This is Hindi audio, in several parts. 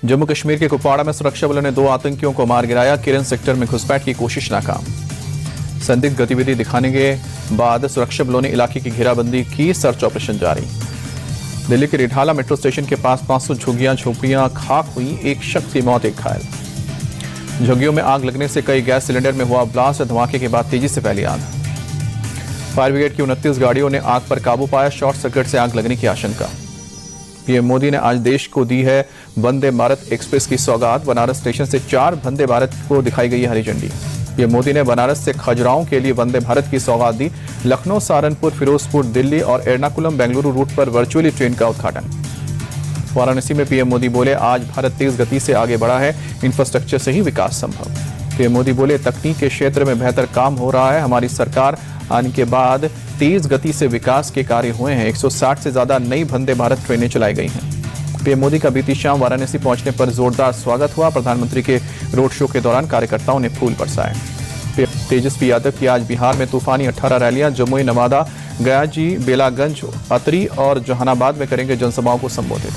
जम्मू कश्मीर के कुपवाड़ा में सुरक्षा बलों ने 2 आतंकियों को मार गिराया। किरण सेक्टर में घुसपैठ की कोशिश नाकाम। संदिग्ध गतिविधि दिखाने के बाद सुरक्षा बलों ने इलाके की घेराबंदी की। सर्च ऑपरेशन जारी। दिल्ली के रिठाला मेट्रो स्टेशन के पास 500 झुग्गियां झोपड़ियां खाक हुई। एक शख्स की मौत, एक घायल। झुग्गियों में आग लगने से कई गैस सिलेंडर में हुआ ब्लास्ट। धमाके के बाद तेजी से फैली आग। फायर ब्रिगेड की 29 गाड़ियों ने आग पर काबू पाया। शॉर्ट सर्किट से आग लगने की आशंका। पीएम मोदी ने आज देश को दी है वंदे भारत एक्सप्रेस की सौगात। बनारस स्टेशन से 4 वंदे भारत को दिखाई गई हरी झंडी। पीएम मोदी ने बनारस से खजुराहो के लिए वंदे भारत की सौगात दी। लखनऊ, सहारनपुर, फिरोजपुर, दिल्ली और एर्नाकुलम बेंगलुरु रूट पर वर्चुअली ट्रेन का उद्घाटन। वाराणसी में पीएम मोदी बोले, आज भारत तेज गति से आगे बढ़ा है, इंफ्रास्ट्रक्चर से ही विकास संभव। पीएम मोदी बोले, तकनीक के क्षेत्र में बेहतर काम हो रहा है। हमारी सरकार आने के बाद तेज गति से विकास के कार्य हुए हैं। 160 से ज्यादा नई वंदे भारत ट्रेनें चलाई गई हैं। पीएम मोदी का बीती शाम वाराणसी पहुंचने पर जोरदार स्वागत हुआ। प्रधानमंत्री के रोड शो के दौरान कार्यकर्ताओं ने फूल बरसाए। तेजस्वी यादव की आज बिहार में तूफानी 18 रैलियां। जमुई, नवादा, गयाजी, बेलागंज, अतरी और जहानाबाद में करेंगे जनसभाओं को संबोधित।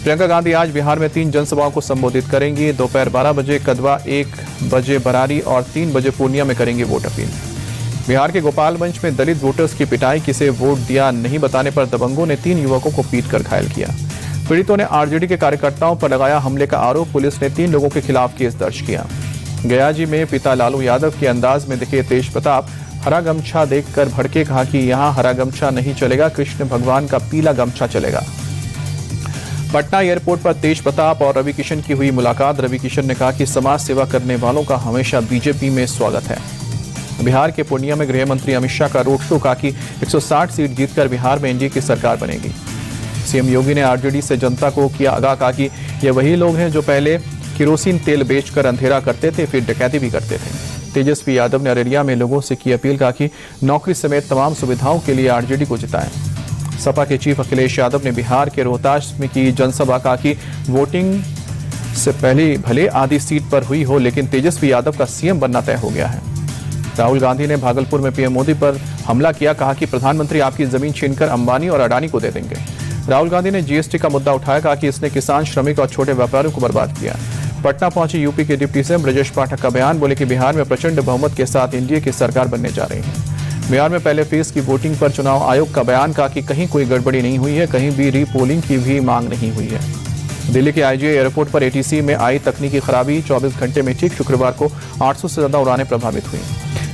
प्रियंका गांधी आज बिहार में 3 जनसभाओं को संबोधित करेंगी। दोपहर 12 बजे कदवा, 1 बजे बरारी और 3 बजे पूर्णिया में करेंगे वोट अपील। बिहार के गोपालगंज में दलित वोटर्स की पिटाई। किसे वोट दिया नहीं बताने पर दबंगों ने 3 युवकों को पीटकर घायल किया। पीड़ितों ने आरजेडी के कार्यकर्ताओं पर लगाया हमले का आरोप। पुलिस ने 3 लोगों के खिलाफ केस दर्ज किया। गयाजी में पिता लालू यादव के अंदाज में दिखे तेज प्रताप। हरा गमछा देखकर भड़के, कहा कि यहां हरा गमछा नहीं चलेगा, कृष्ण भगवान का पीला गमछा चलेगा। पटना एयरपोर्ट पर तेज प्रताप और रवि किशन की हुई मुलाकात। रवि किशन ने कहा कि समाज सेवा करने वालों का हमेशा बीजेपी में स्वागत है। बिहार के पूर्णिया में गृह मंत्री अमित शाह का रोड शो। कहा कि 160 सीट जीतकर बिहार में एनडीए की सरकार बनेगी। सीएम योगी ने आरजेडी से जनता को किया आगाह। कहा कि ये वही लोग हैं जो पहले केरोसिन तेल बेचकर अंधेरा करते थे, फिर डकैती भी करते थे। तेजस्वी यादव ने अररिया में लोगों से की अपील। कहा कि नौकरी समेत तमाम सुविधाओं के लिए आरजेडी को जिताएं। सपा के चीफ अखिलेश यादव ने बिहार के रोहतास में की जनसभा। कहा कि वोटिंग से पहले भले आधी सीट पर हुई हो, लेकिन तेजस्वी यादव का सीएम बनना तय हो गया है। राहुल गांधी ने भागलपुर में पीएम मोदी पर हमला किया। कहा कि प्रधानमंत्री आपकी जमीन छीनकर अंबानी और अडानी को दे देंगे। राहुल गांधी ने जीएसटी का मुद्दा उठाया। कहा कि इसने किसान, श्रमिक और छोटे व्यापारियों को बर्बाद किया। पटना पहुंचे यूपी के डिप्टी सीएम ब्रजेश पाठक का बयान। बोले कि बिहार में प्रचंड बहुमत के साथ एनडीए की सरकार बनने जा रही है। बिहार में पहले फेज की वोटिंग पर चुनाव आयोग का बयान। कहा कि कहीं कोई गड़बड़ी नहीं हुई है, कहीं भी रीपोलिंग की भी मांग नहीं हुई है। दिल्ली के आईजीआई एयरपोर्ट पर एटीसी में आई तकनीकी खराबी। 24 घंटे में ठीक शुक्रवार को 800 से ज्यादा उड़ानें प्रभावित हुई।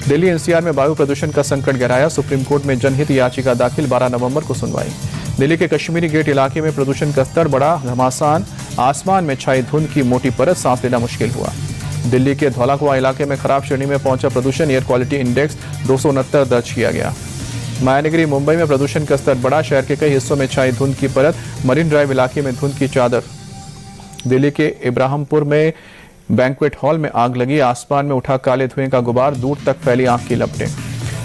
दिल्ली एनसीआर में वायु प्रदूषण का संकट गहराया। सुप्रीम कोर्ट में जनहित याचिका दाखिल। 12 नवंबर को सुनवाई। दिल्ली के कश्मीरी गेट इलाके में प्रदूषण का स्तर बढ़ा। घमासान, आसमान में छाई धुंध की मोटी परत, सांस लेना मुश्किल हुआ। दिल्ली के धौलाकुआं इलाके में खराब श्रेणी में पहुंचा प्रदूषण। एयर क्वालिटी इंडेक्स 269 दर्ज किया गया। मायानगरी, मुंबई में प्रदूषण का स्तर बढ़ा। शहर के कई हिस्सों में छाई धुंध की परत। मरीन ड्राइव इलाके में धुंध की चादर। दिल्ली के इब्राहिमपुर में बैंक्वेट हॉल में आग लगी। आसमान में उठा काले धुएं का गुबार, दूर तक फैली आग की लपटें।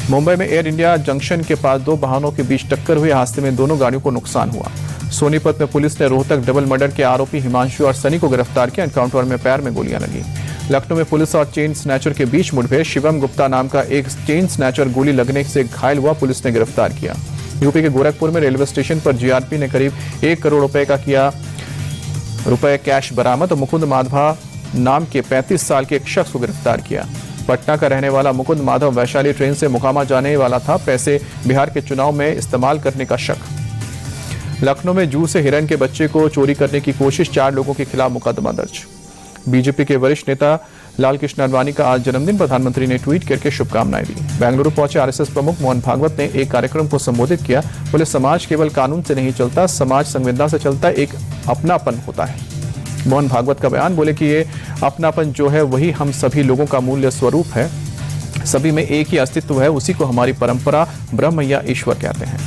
मुंबई में एयर इंडिया जंक्शन के पास 2 वाहनों के बीच टक्कर हुई। हादसे में दोनों गाड़ियों को नुकसान हुआ। सोनीपत में पुलिस ने रोहतक डबल मर्डर के आरोपी हिमांशु और सनी को गिरफ्तार किया। एनकाउंटर में पैर में गोलियां लगी। लखनऊ में पुलिस और चेन स्नैचर के बीच मुठभेड़। शिवम गुप्ता नाम का एक चेन स्नैचर गोली लगने से घायल हुआ। पुलिस ने गिरफ्तार किया। यूपी के गोरखपुर में रेलवे स्टेशन पर जीआरपी ने करीब 1 करोड़ रुपए का किया कैश बरामद। मुकुंद माधवा नाम के 35 साल के एक शख्स को गिरफ्तार किया। पटना का रहने वाला मुकुंद माधव वैशाली ट्रेन से मोकामा जाने वाला था। पैसे बिहार के चुनाव में इस्तेमाल करने का शक। लखनऊ में जू से हिरण के बच्चे को चोरी करने की कोशिश। 4 लोगों के खिलाफ मुकदमा दर्ज। बीजेपी के वरिष्ठ नेता लालकृष्ण आडवाणी का आज जन्मदिन। प्रधानमंत्री ने ट्वीट करके शुभकामनाएं दी। बेंगलुरु पहुंचे आरएसएस प्रमुख मोहन भागवत ने एक कार्यक्रम को संबोधित किया। बोले, समाज केवल कानून से नहीं चलता, समाज संवेदना से चलता, एक अपनापन होता है। मोहन भागवत का बयान। बोले कि ये अपनापन जो है वही हम सभी लोगों का मूल्य स्वरूप है। सभी में एक ही अस्तित्व है, उसी को हमारी परंपरा ब्रह्म या ईश्वर कहते हैं।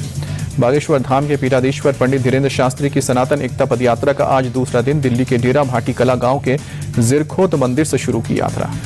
बागेश्वर धाम के पीठाधीश्वर पंडित धीरेन्द्र शास्त्री की सनातन एकता पदयात्रा का आज दूसरा दिन। दिल्ली के डेरा भाटी कला गांव के जिरखोत मंदिर से शुरू की यात्रा।